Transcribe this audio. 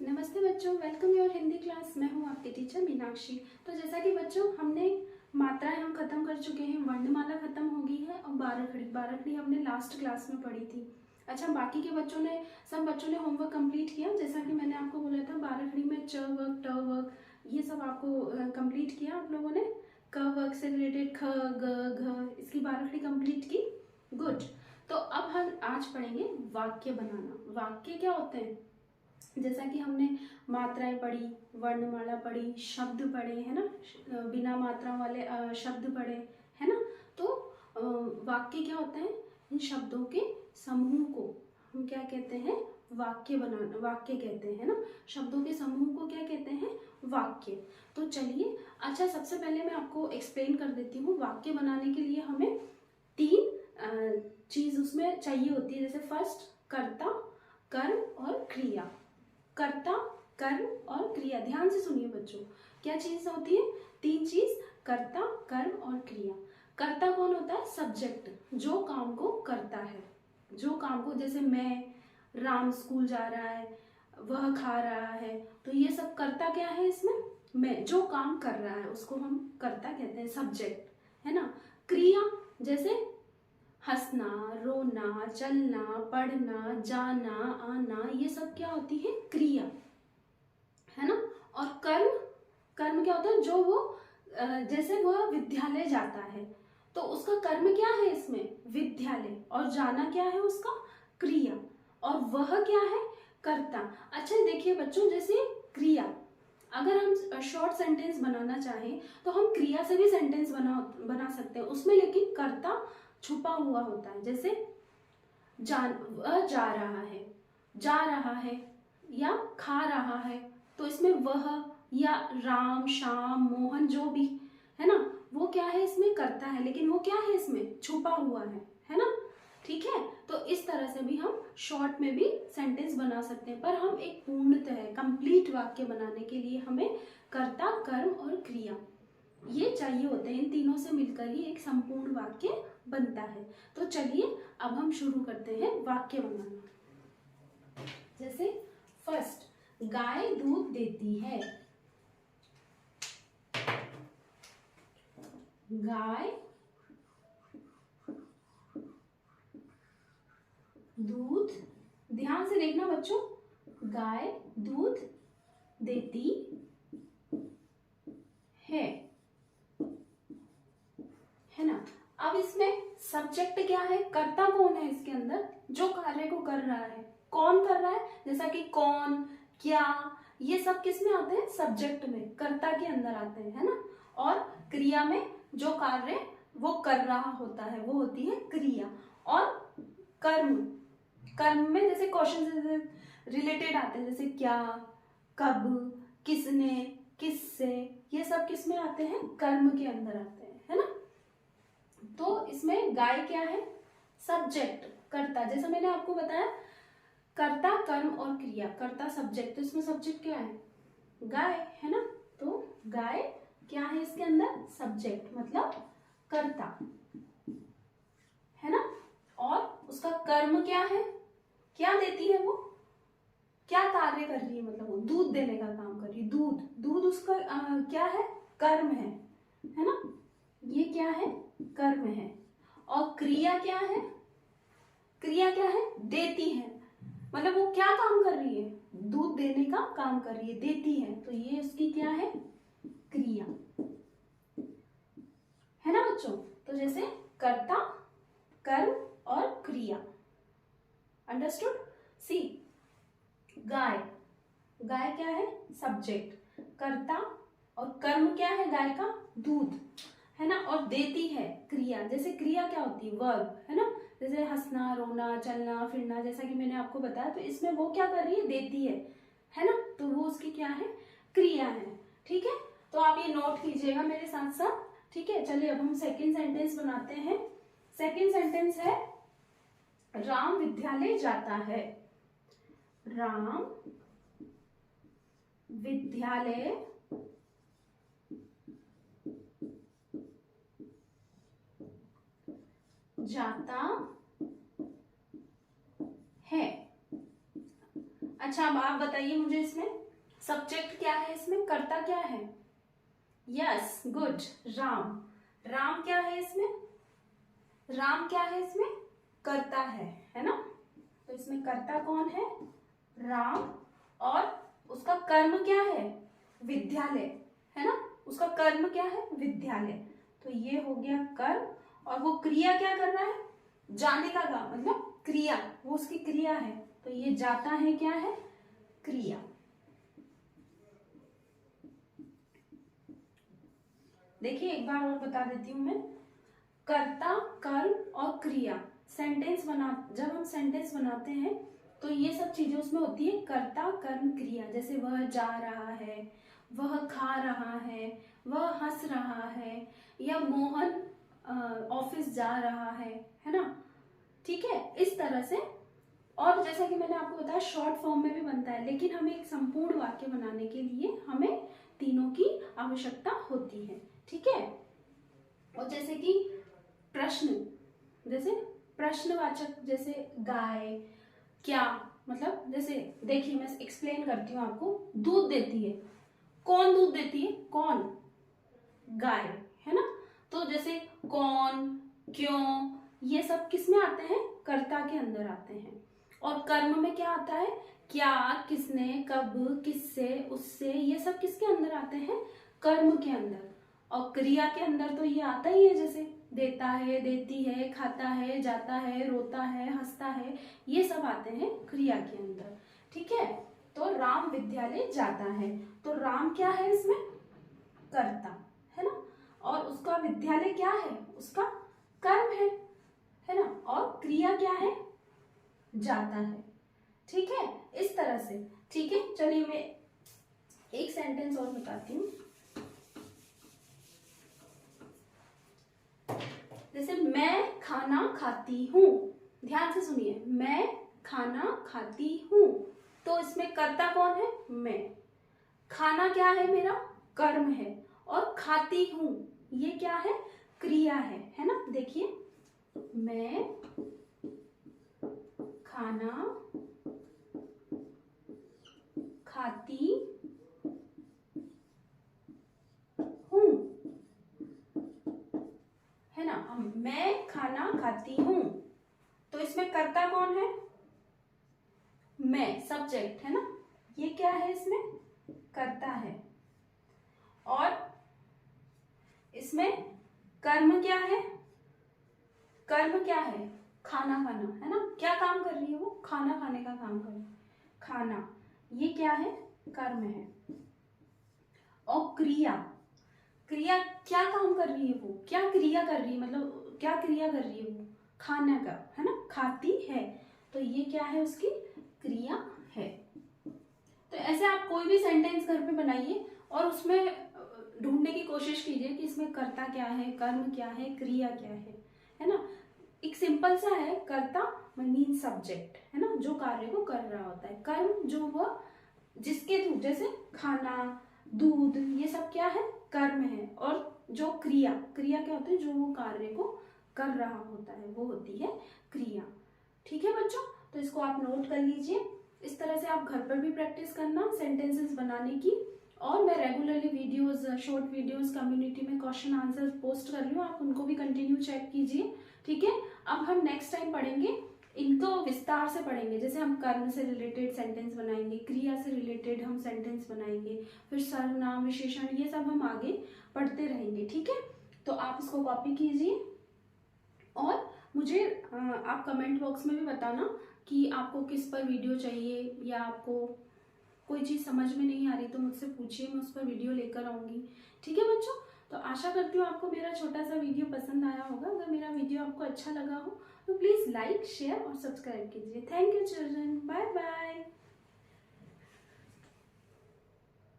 नमस्ते बच्चों, welcome your Hindi class. मैं हूं आपकी टीचर मीनाक्षी। तो जैसा कि बच्चों हमने मात्राएं हम खत्म कर चुके हैं, वर्णमाला खत्म हो गई है और बारहखड़ी हमने लास्ट क्लास में पढ़ी थी। अच्छा, बाकी के सब बच्चों ने होमवर्क कंप्लीट किया। जैसा कि मैंने आपको बोला था, बारहखड़ी में च वर्ग, ट वर्ग, ये सब आपको कंप्लीट किया आप लोगों ने। क वर्ग से रिलेटेड ख, ग, घ, इसकी बारहखड़ी कंप्लीट की। गुड। तो अब हम आज पढ़ेंगे वाक्य बनाना। वाक्य क्या होते हैं? जैसा कि हमने मात्राएं पढ़ी, वर्णमाला पढ़ी, शब्द पढ़े, है ना, बिना मात्रा वाले शब्द पढ़े, है ना। तो वाक्य क्या होते हैं? इन शब्दों के समूह को हम क्या कहते हैं? वाक्य कहते हैं ना। शब्दों के समूह को क्या कहते हैं? वाक्य। तो चलिए, अच्छा, सबसे पहले मैं आपको एक्सप्लेन कर देती हूँ। वाक्य बनाने के लिए हमें तीन चीज उसमें चाहिए होती है। जैसे फर्स्ट, कर्ता, कर्म और क्रिया। कर्ता, कर्म और क्रिया। ध्यान से सुनिए बच्चों, क्या चीज होती है? तीन चीज, कर्ता, कर्म और क्रिया। कर्ता कौन होता है? सब्जेक्ट, जो काम को करता है, जो काम को, जैसे मैं, राम स्कूल जा रहा है, वह खा रहा है, तो ये सब कर्ता क्या है इसमें? मैं, जो काम कर रहा है उसको हम कर्ता कहते हैं, सब्जेक्ट, है ना। क्रिया, जैसे हंसना, रोना, चलना, पढ़ना, जाना, आना, ये सब क्या होती है? क्रिया, है ना। और कर्म, कर्म क्या होता है? जो वो जैसे वह विद्यालय जाता है तो उसका कर्म क्या है इसमें? विद्यालय। और जाना क्या है उसका? क्रिया। और वह क्या है? कर्ता। अच्छा देखिए बच्चों, जैसे क्रिया, अगर हम शॉर्ट सेंटेंस बनाना चाहें तो हम क्रिया से भी सेंटेंस बना सकते हैं उसमें, लेकिन कर्ता छुपा हुआ होता है। जैसे वह जा रहा है, जा रहा है, या खा रहा है, तो इसमें वह या राम, श्याम, मोहन, जो भी है ना, वो क्या है इसमें? कर्ता है, लेकिन वो क्या है इसमें? छुपा हुआ है ना। ठीक है। तो इस तरह से भी हम शॉर्ट में भी सेंटेंस बना सकते हैं, पर हम एक पूर्णतः कंप्लीट वाक्य बनाने के लिए हमें कर्ता, कर्म और क्रिया ये चाहिए होते हैं। इन तीनों से मिलकर ही एक संपूर्ण वाक्य बनता है। तो चलिए अब हम शुरू करते हैं वाक्य बनाना। जैसे फर्स्ट, गाय दूध देती है। गाय दूध, ध्यान से देखना बच्चों, गाय दूध देती है ना। अब इसमें सब्जेक्ट क्या है? कर्ता कौन है इसके अंदर? जो कार्य को कर रहा है। कौन कर रहा है? जैसा कि कौन, क्या, ये सब किस में आते हैं? सब्जेक्ट में, कर्ता के अंदर आते हैं, है ना। और क्रिया में जो कार्य वो कर रहा होता है वो होती है क्रिया। और कर्म, कर्म में जैसे क्वेश्चन से रिलेटेड आते हैं, जैसे क्या, कब, किसने, किससे, ये सब किस में आते हैं? कर्म के अंदर आते हैं, है ना। तो इसमें गाय क्या है? सब्जेक्ट, कर्ता। जैसा मैंने आपको बताया, कर्ता, कर्म और क्रिया। कर्ता सब्जेक्ट, तो इसमें सब्जेक्ट क्या है? गाय, है ना। तो गाय क्या है इसके अंदर? सब्जेक्ट, मतलब कर्ता, है ना। और उसका कर्म क्या है? क्या देती है वो? क्या कार्य कर रही है? मतलब वो दूध देने का काम कर रही है। दूध, दूध उसका क्या है? कर्म है ना। ये क्या है? कर्म है। और क्रिया क्या है? क्रिया क्या है? देती है, मतलब वो क्या काम कर रही है? दूध देने का काम कर रही है, देती है, तो ये उसकी क्या है? क्रिया, है ना बच्चों। तो जैसे कर्ता, कर्म और क्रिया, अंडरस्टूड। सी, गाय, गाय क्या है? सब्जेक्ट, कर्ता और कर्म क्या है गाय का? दूध, है ना। और देती है, क्रिया। जैसे क्रिया क्या होती है? वर्ब, है ना। जैसे हंसना, रोना, चलना, फिरना, जैसा कि मैंने आपको बताया, तो इसमें वो क्या कर रही है? देती है ना। तो वो उसकी क्या है? क्रिया है। ठीक है, तो आप ये नोट कीजिएगा मेरे साथ साथ। ठीक है, चलिए अब हम सेकेंड सेंटेंस बनाते हैं। सेकेंड सेंटेंस है, राम विद्यालय जाता है। राम विद्यालय जाता है। अच्छा, अब आप बताइए मुझे इसमें सब्जेक्ट क्या है, इसमें कर्ता क्या है? Yes, good, Ram. राम क्या है इसमें? राम क्या है इसमें? कर्ता है ना? तो इसमें कर्ता कौन है? राम। और उसका कर्म क्या है? विद्यालय, है ना? उसका कर्म क्या है? विद्यालय। तो ये हो गया कर्म। और वो क्रिया क्या कर रहा है? जाने का काम, मतलब क्रिया, वो उसकी क्रिया है। तो ये जाता है, क्या है? क्रिया। देखिए एक बार और बता देती हूं मैं। कर्ता, कर्म और क्रिया, जब हम सेंटेंस बनाते हैं तो ये सब चीजें उसमें होती है, कर्ता कर्म क्रिया। जैसे वह जा रहा है, वह खा रहा है, वह हंस रहा है, या मोहन ऑफिस जा रहा है ना? ठीक है, इस तरह से। और जैसा कि मैंने आपको बताया शॉर्ट फॉर्म में भी बनता है, लेकिन हमें एक संपूर्ण वाक्य बनाने के लिए हमें तीनों की आवश्यकता होती है। ठीक है। और जैसे कि प्रश्न, जैसे प्रश्नवाचक, जैसे गाय, क्या, मतलब जैसे देखिए मैं एक्सप्लेन करती हूँ आपको। दूध देती है, कौन दूध देती है? कौन? गाय, है ना? तो जैसे कौन, क्यों, ये सब किस में आते हैं? कर्ता के अंदर आते हैं। और कर्म में क्या आता है? क्या, किसने, कब, किससे, उससे, ये सब किसके अंदर आते हैं? कर्म के अंदर। और क्रिया के अंदर तो ये आता ही है, जैसे देता है, देती है, खाता है, जाता है, रोता है, हंसता है, ये सब आते हैं क्रिया के अंदर। ठीक है। तो राम विद्यालय जाता है, तो राम क्या है इसमें? कर्ता, है ना? और उसका विद्यालय क्या है? उसका कर्म है ना? और क्रिया क्या है? जाता है। ठीक है, इस तरह से। ठीक है, चलिए मैं एक सेंटेंस और बताती हूँ। जैसे मैं खाना खाती हूँ, ध्यान से सुनिए, मैं खाना खाती हूँ। तो इसमें कर्ता कौन है? मैं। खाना क्या है मेरा? कर्म है। और खाती हूँ ये क्या है? क्रिया है ना? देखिए, मैं खाना खाती हूँ, है ना? मैं खाना खाती हूँ, तो इसमें कर्ता कौन है? मैं, सब्जेक्ट, है ना? ये क्या है इसमें? कर्ता है। और इसमें कर्म क्या है? कर्म क्या है? खाना खाना, है ना? क्या काम कर रही है वो? खाना खाने का काम कर रही है, खाना। ये क्या है? कर्म है। और क्रिया, क्रिया क्या काम कर रही है वो? क्या क्रिया कर रही है, मतलब क्या क्रिया कर रही है वो? खाना का, है ना? खाती है, तो ये क्या है? उसकी क्रिया है। तो ऐसे आप कोई भी सेंटेंस घर पे बनाइए और उसमें ढूंढने की कोशिश कीजिए कि इसमें कर्ता क्या है, कर्म क्या है, क्रिया क्या है ना? एक सिंपल सा है, कर्ता मीन सब्जेक्ट, है ना? जो कार्य को कर रहा होता है। कर्म जो वह जिसके थ्रू, जैसे खाना, दूध, ये सब क्या है? कर्म है। और जो क्रिया, क्रिया क्या होती है? जो वो कार्य को कर रहा होता है वो होती है क्रिया। ठीक है बच्चों, तो इसको आप नोट कर लीजिए। इस तरह से आप घर पर भी प्रैक्टिस करना सेंटेंसेस बनाने की। और मैं regularly videos, short videos community में क्वेश्चन आंसर पोस्ट कर रही हूँ, आप उनको भी कंटिन्यू चेक कीजिए। ठीक है। अब हम नेक्स्ट टाइम पढ़ेंगे, इनको विस्तार से पढ़ेंगे। जैसे हम कर्म से रिलेटेड सेंटेंस बनाएंगे, क्रिया से रिलेटेड हम सेंटेंस बनाएंगे, फिर सर्वनाम, विशेषण, ये सब हम आगे पढ़ते रहेंगे। ठीक है, तो आप इसको कॉपी कीजिए और मुझे आप कमेंट बॉक्स में भी बताना कि आपको किस पर वीडियो चाहिए, या आपको कोई चीज़ समझ में नहीं आ रही तो मुझसे पूछिए, मैं उस पर वीडियो लेकर आऊँगी। ठीक है बच्चों, तो आशा करती हूँ आपको मेरा छोटा सा वीडियो पसंद आया होगा। अगर मेरा वीडियो आपको अच्छा लगा हो तो प्लीज़ लाइक, शेयर और सब्सक्राइब कीजिए। Thank you children, bye bye.